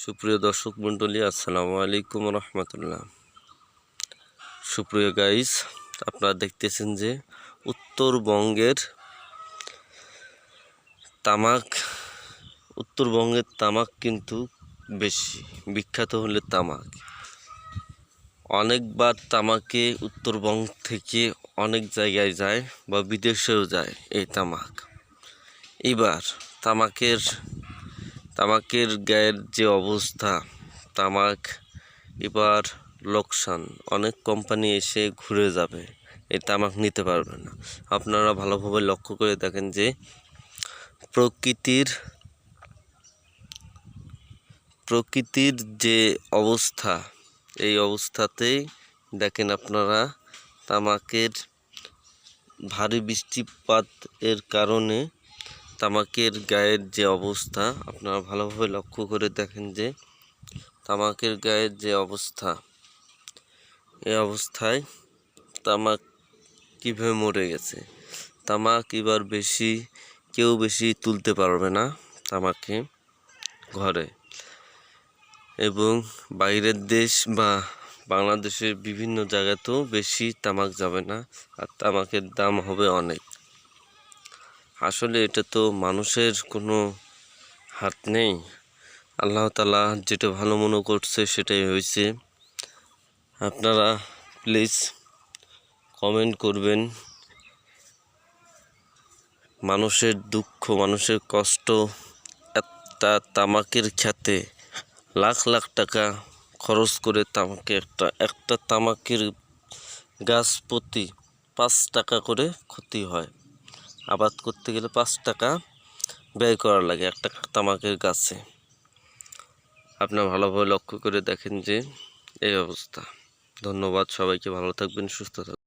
সুপ্রিয় দর্শক মণ্ডলী, আসসালামু আলাইকুম রহমতুল্লাহ। সুপ্রিয় গাইস, আপনারা দেখতেছেন যে উত্তরবঙ্গের তামাক কিন্তু বেশি বিখ্যাত হলে তামাক। অনেকবার তামাকে উত্তরবঙ্গ থেকে অনেক জায়গায় যায় বা বিদেশেও যায় এই তামাক। এবার তামাকের গায়ের যে অবস্থা, তামাক এবার লোকসান। অনেক কোম্পানি এসে ঘুরে যাবে, এই তামাক নিতে পারবে না। আপনারা ভালোভাবে লক্ষ্য করে দেখেন যে প্রকৃতির যে অবস্থা, এই অবস্থাতেই দেখেন আপনারা তামাকের ভারী বৃষ্টিপাত এর কারণে তামাকের গায়ের যে অবস্থা, আপনারা ভালোভাবে লক্ষ্য করে দেখেন যে তামাকের গায়ের যে অবস্থা, এই অবস্থায় তামাক কীভাবে মরে গেছে। তামাক এবার কেউ বেশি তুলতে পারবে না তামাকে ঘরে, এবং বাইরের দেশ বা বাংলাদেশের বিভিন্ন জায়গাতেও বেশি তামাক যাবে না, আর তামাকের দাম হবে অনেক। আসলে এটা তো মানুষের কোনো হাত নেই, আল্লাহ তাআলা যেটা ভালো মনে করছে সেটাই হয়েছে। আপনারা প্লিজ কমেন্ট করবেন। মানুষের দুঃখ, মানুষের কষ্ট, একটা তামাকের খেতে লাখ লাখ টাকা খরচ করে একটা তামাকের গাছ প্রতি 5 টাকা করে ক্ষতি হয়। আবাদ করতে গেলে 5 টাকা ব্যয় করা লাগে একটা তামাকের গাছে। আপনারা ভালোভাবে লক্ষ্য করে দেখেন যে এই অবস্থা। ধন্যবাদ সবাইকে, ভালো থাকবেন, সুস্থ থাকবেন।